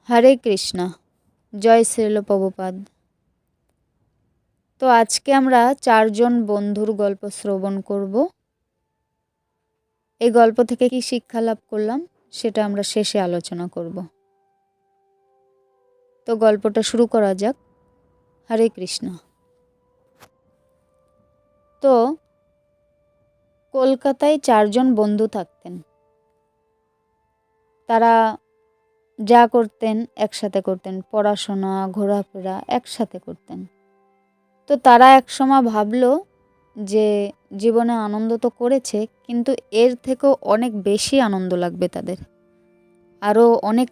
হরে কৃষ্ণা, জয় শ্রীল প্রভুপাদ। তো আজকে আমরা 4জন বন্ধুর গল্প শ্রবণ করব। এই গল্প থেকে কি শিক্ষা লাভ করলাম সেটা আমরা শেষে আলোচনা করব। তো গল্পটা শুরু করা যাক। হরে কৃষ্ণ। তো কলকাতায় 4জন বন্ধু থাকতেন। তারা যা করতেন একসাথে করতেন, পড়াশোনা, ঘোরাফেরা একসাথে করতেন। তো তারা একসময় ভাবলো যে জীবনে আনন্দ তো করেছে, কিন্তু এর থেকেও অনেক বেশি আনন্দ লাগবে তাদের, আরও অনেক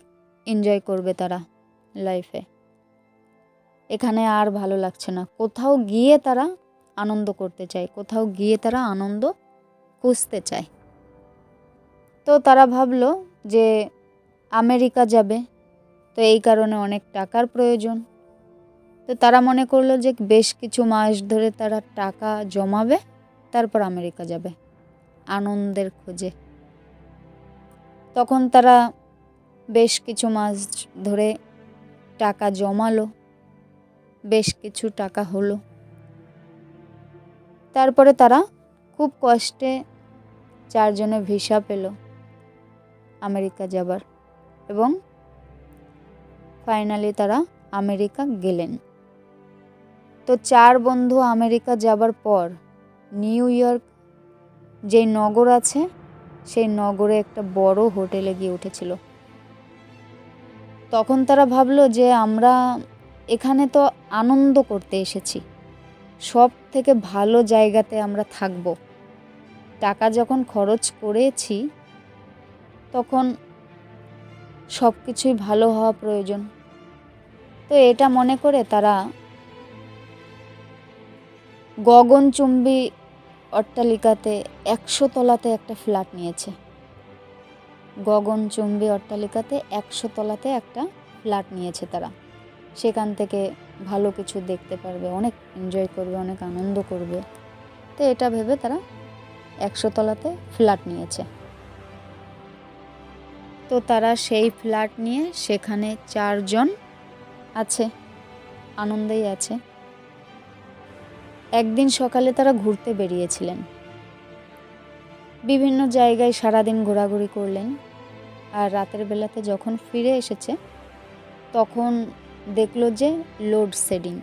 এনজয় করবে তারা লাইফে। এখানে আর ভালো লাগছে না, কোথাও গিয়ে তারা আনন্দ করতে চায়, কোথাও গিয়ে তারা আনন্দ খুঁজতে চায়। তো তারা ভাবলো যে আমেরিকা যাবে, তো এই কারণে অনেক টাকার প্রয়োজন। তো তারা মনে করলো যে বেশ কিছু মাস ধরে তারা টাকা জমাবে, তারপর আমেরিকা যাবে আনন্দের খোঁজে। তখন তারা বেশ কিছু মাস ধরে টাকা জমালো, বেশ কিছু টাকা হলো। তারপরে তারা খুব কষ্টে 4জনে ভিসা পেল আমেরিকা যাবার, এবং ফাইনালি তারা আমেরিকা গেলেন। তো 4 বন্ধু আমেরিকা যাবার পর নিউ ইয়র্ক যেই নগর আছে, সেই নগরে একটা বড় হোটেলে গিয়ে উঠেছিল। তখন তারা ভাবলো যে আমরা এখানে তো আনন্দ করতে এসেছি, সব থেকে ভালো জায়গাতে আমরা থাকবো। টাকা যখন খরচ করেছি তখন সব কিছুই ভালো হওয়া প্রয়োজন। তো এটা মনে করে তারা গগনচুম্বী অট্টালিকাতে 100 তলাতে একটা ফ্ল্যাট নিয়েছে। গগনচুম্বী অট্টালিকাতে 100 তলাতে একটা ফ্ল্যাট নিয়েছে তারা। সেখান থেকে ভালো কিছু দেখতে পারবে, অনেক এনজয় করবে, অনেক আনন্দ করবে। তো এটা ভেবে তারা 100 তলাতে ফ্ল্যাট নিয়েছে। তো তারা সেই ফ্ল্যাট নিয়ে সেখানে 4জন আছে, আনন্দেই আছে। একদিন সকালে তারা ঘুরতে বেরিয়েছিলেন, বিভিন্ন জায়গায় সারাদিন ঘোরাঘুরি করলেন। আর রাতের বেলাতে যখন ফিরে এসেছে তখন দেখলো যে লোডশেডিং।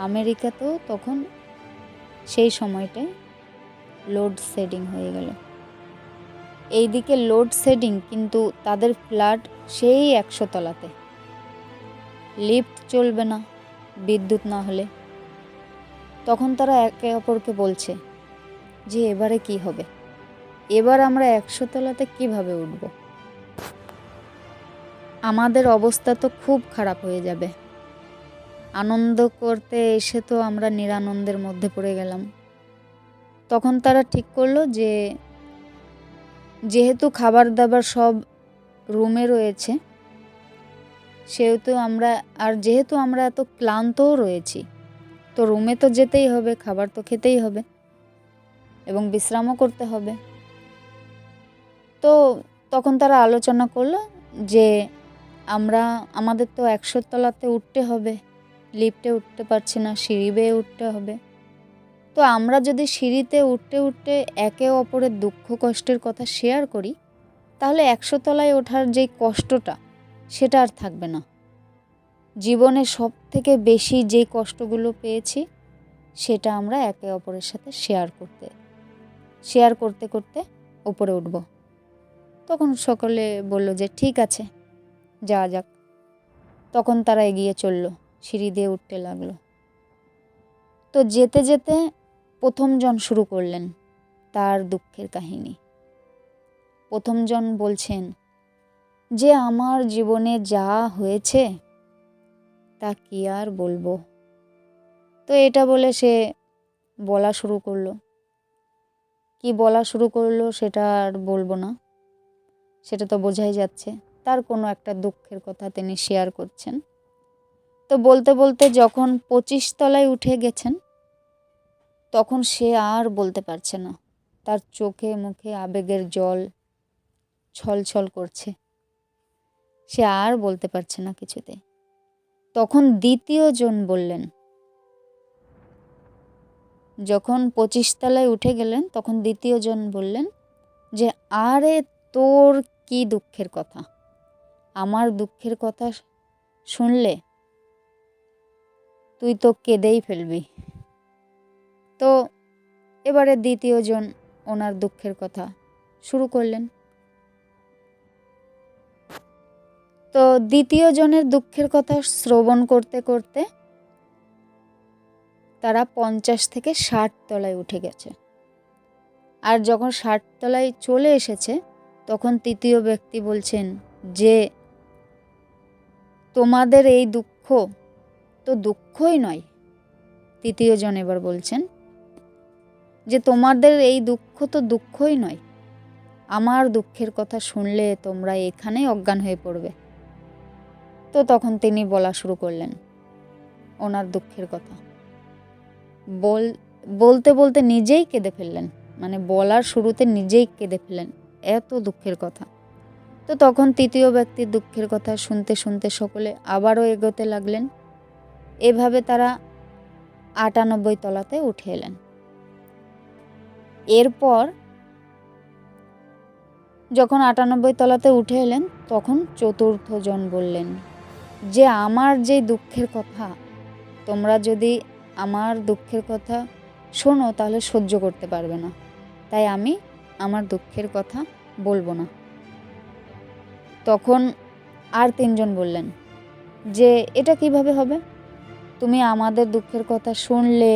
আমেরিকাতেও তখন সেই সময়টায় লোডশেডিং হয়ে গেল। এইদিকে লোডশেডিং, কিন্তু তাদের ফ্ল্যাট সেই 100 তলাতে, লিফট চলবে না বিদ্যুৎ না হলে। তখন তারা একে অপরকে বলছে যে এবারে কি হবে, এবার আমরা 100 তলাতে কিভাবে উঠব? আমাদের অবস্থা তো খুব খারাপ হয়ে যাবে। আনন্দ করতে এসে তো আমরা নিরানন্দের মধ্যে পড়ে গেলাম। তখন তারা ঠিক করলো যে যেহেতু খাবার দাবার সব রুমে রয়েছে, যেহেতু আমরা এত ক্লান্তও রয়েছি, তো রুমে তো যেতেই হবে, খাবার তো খেতেই হবে এবং বিশ্রামও করতে হবে। তো তখন তারা আলোচনা করলো যে আমাদের তো 100 তলাতে উঠতে হবে, লিফটে উঠতে পারছি না, সিঁড়ি বেয়ে উঠতে হবে। তো আমরা যদি সিঁড়িতে উঠতে উঠতে একে অপরের দুঃখ কষ্টের কথা শেয়ার করি, তাহলে 100 তলায় ওঠার যেই কষ্টটা সেটা আর থাকবে না। জীবনে সব থেকে বেশি যেই কষ্টগুলো পেয়েছি সেটা আমরা একে অপরের সাথে শেয়ার করতে করতে উপরে উঠব। তখন সকলে বলল যে ঠিক আছে, যাওয়া যাক। তখন তারা এগিয়ে চলল, সিঁড়ি দিয়ে উঠতে লাগলো। তো যেতে যেতে প্রথমজন শুরু করলেন তার দুঃখের কাহিনী। প্রথমজন বলছেন যে আমার জীবনে যা হয়েছে তা কি আর বলবো। তো এটা বলে সে বলা শুরু করলো। কি বলা শুরু করলো সেটা আর বলবো না, সেটা তো বোঝাই যাচ্ছে। তার কোনো একটা দুঃখের কথা তিনি শেয়ার করছেন। তো বলতে বলতে যখন 25 তলায় উঠে গেছেন, তখন সে আর বলতে পারছে না। তার চোখে মুখে আবেগের জল ছলছল করছে। সে আর বলতে পারছে না কিছুতে। তখন দ্বিতীয় জন বললেন, যখন 25 তলায় উঠে গেলেন তখন দ্বিতীয় জন বললেন যে, আরে তোর কি দুঃখের কথা, আমার দুঃখের কথা শুনলে তুই তো কেঁদেই ফেলবি। তো এবারে দ্বিতীয় জন ওনার দুঃখের কথা শুরু করলেন। তো দ্বিতীয় জনের দুঃখের কথা শ্রবণ করতে করতে তারা 50 থেকে 60 তলায় উঠে গেছে। আর যখন 60 তলায় চলে এসেছে তখন তৃতীয় ব্যক্তি বলছেন যে, তোমাদের এই দুঃখ তো দুঃখই নয়। তৃতীয় জন এবার বলছেন যে, তোমাদের এই দুঃখ তো দুঃখই নয়, আমার দুঃখের কথা শুনলে তোমরা এখানেই অজ্ঞান হয়ে পড়বে। তো তখন তিনি বলা শুরু করলেন ওনার দুঃখের কথা। বলতে বলতে নিজেই কেঁদে ফেললেন, মানে বলার শুরুতে নিজেই কেঁদে ফেললেন, এত দুঃখের কথা। তো তখন তৃতীয় ব্যক্তির দুঃখের কথা শুনতে শুনতে সকলে আবারও এগোতে লাগলেন। এভাবে তারা 98 তলাতে উঠে এলেন। এরপর যখন 98 তলাতে উঠে এলেন তখন চতুর্থ জন বললেন যে, আমার যে দুঃখের কথা, তোমরা যদি আমার দুঃখের কথা শোনো তাহলে সহ্য করতে পারবে না, তাই আমি আমার দুঃখের কথা বলবো না। তখন আর 3 জন বললেন যে, এটা কিভাবে হবে, তুমি আমাদের দুঃখের কথা শুনলে,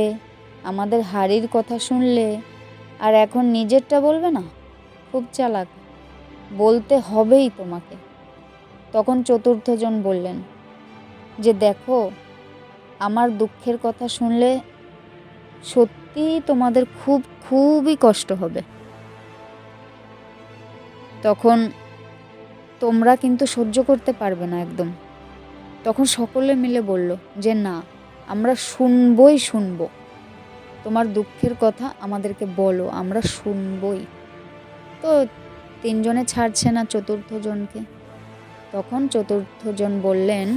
আমাদের হাড়ির কথা শুনলে, আর এখন নিজেরটা বলবে না, খুব চালাক, বলতে হবেই তোমাকে। তখন চতুর্থ জন বললেন যে, দেখো, আমার দুঃখের কথা শুনলে সত্যিই তোমাদের খুবই কষ্ট হবে, তখন তোমরা কিন্তু সহ্য করতে পারবে না একদম। তখন সকলে মিলে বলল যে, না, আমরা শুনবো, তোমার দুঃখের কথা আমাদেরকে বলো, আমরা শুনবই। তো 3 জনে ছাড়ছে না চতুর্থ জনকে। তখন চতুর্থ জন বললেন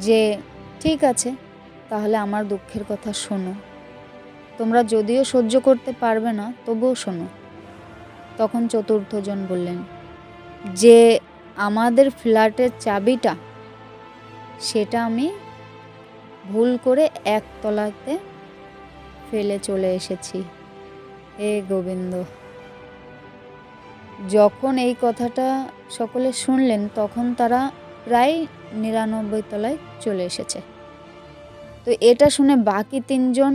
যে, ঠিক আছে, তাহলে আমার দুঃখের কথা শোনো, তোমরা যদিও সহ্য করতে পারবে না তবুও শোনো। তখন চতুর্থ জন বললেন যে, আমাদের ফ্ল্যাটের চাবিটা সেটা আমি ভুল করে 1 তলাতে ফেলে চলে এসেছি। হে গোবিন্দ! যখন এই কথাটা সকলে শুনলেন তখন তারা প্রায় 99 তলায় চলে এসেছে। তো এটা শুনে বাকি 3 জন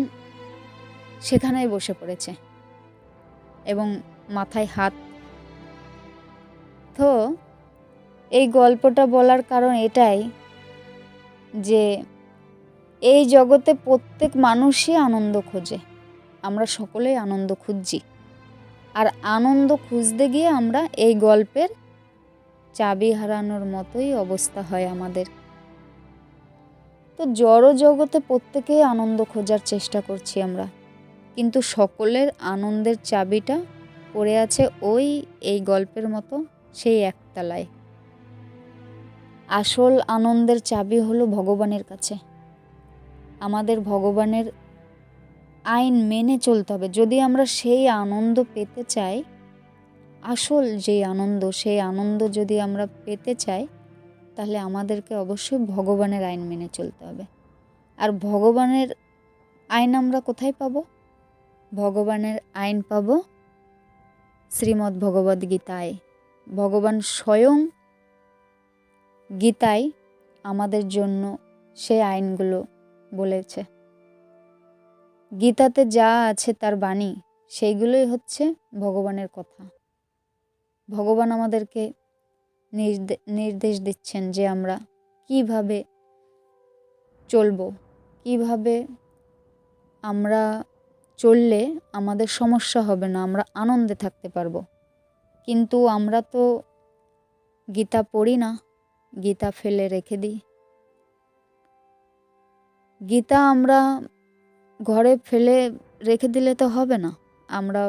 সেখানেই বসে পড়েছে এবং মাথায় হাত। তো এই গল্পটা বলার কারণ এটাই যে, এই জগতে প্রত্যেক মানুষই আনন্দ খোঁজে, আমরা সকলেই আনন্দ খুঁজছি। আর আনন্দ খুঁজতে গিয়ে আমরা এই গল্পের চাবি হারানোর মতোই অবস্থা হয় আমাদের। তো জড় জগতে প্রত্যেকেই আনন্দ খোঁজার চেষ্টা করছি আমরা, কিন্তু সকলের আনন্দের চাবিটা পড়ে আছে এই গল্পের মতো সেই একতলায়। আসল আনন্দের চাবি হলো ভগবানের কাছে। আমাদের ভগবানের আইন মেনে চলতে হবে। যদি আমরা সেই আনন্দ পেতে চাই, আসল যেই আনন্দ, সেই আনন্দ যদি আমরা পেতে চাই, তাহলে আমাদেরকে অবশ্যই ভগবানের আইন মেনে চলতে হবে। আর ভগবানের আইন আমরা কোথায় পাব? ভগবানের আইন পাব শ্রীমদ্ ভগবদ্ গীতায়। ভগবান স্বয়ং গীতায় আমাদের জন্য সেই আইনগুলো বলেছে। গীতাতে যা আছে তার বাণী, সেইগুলোই হচ্ছে ভগবানের কথা। ভগবান আমাদেরকে নির্দেশ দিচ্ছেন যে আমরা কিভাবে চলবো, কিভাবে আমরা চললে আমাদের সমস্যা হবে না, আমরা আনন্দে থাকতে পারবো। কিন্তু আমরা তো গীতা পড়ি না, গীতা ফেলে রেখে দিই। গীতা আমরা ঘরে ফেলে রেখে দিলে তো হবে না, আমরা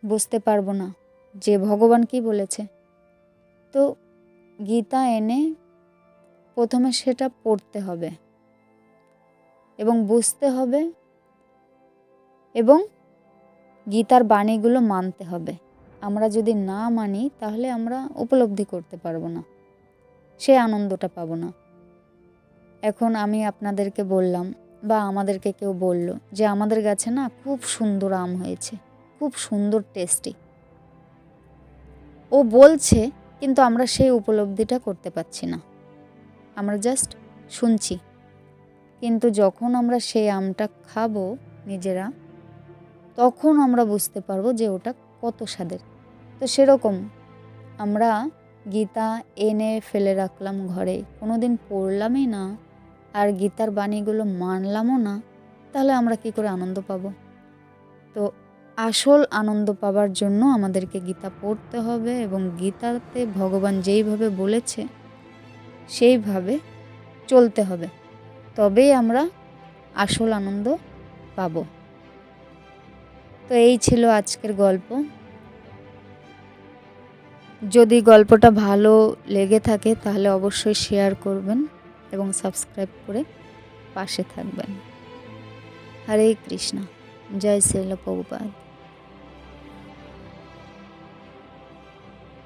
বুঝতে পারবো না যে ভগবান কি বলেছে। তো গীতা এনে প্রথমে সেটা পড়তে হবে এবং বুঝতে হবে এবং গীতার বাণীগুলো মানতে হবে। আমরা যদি না মানি তাহলে আমরা উপলব্ধি করতে পারবো না, সে আনন্দটা পাবো না। এখন আমি আপনাদেরকে বললাম বা আমাদেরকে কেউ বলল যে আমাদের গাছে না খুব সুন্দর আম হয়েছে, খুব সুন্দর টেস্টি। ও বলছে কিন্তু আমরা সেই উপলব্ধিটা করতে পারছি না, আমরা জাস্ট শুনছি। কিন্তু যখন আমরা সেই আমটা খাবো নিজেরা, তখন আমরা বুঝতে পারবো যে ওটা কত স্বাদের। তো সেরকম আমরা গীতা এনে ফেলে রাখলাম ঘরে, কোনোদিন পড়লামই না, আর গীতার বাণীগুলো মানলামও না, তাহলে আমরা কি করে আনন্দ পাবো? তো আসল আনন্দ পাবার জন্য আমাদেরকে গীতা পড়তে হবে এবং গীতাতে ভগবান যেইভাবে বলেছে সেইভাবে চলতে হবে, তবেই আমরা আসল আনন্দ পাবো। তো এই ছিল আজকের গল্প। যদি গল্পটা ভালো লেগে থাকে তাহলে অবশ্যই শেয়ার করবেন এবং সাবস্ক্রাইব করে পাশে থাকবেন। হরে কৃষ্ণ। জয় শ্রীল প্রভুপাদ।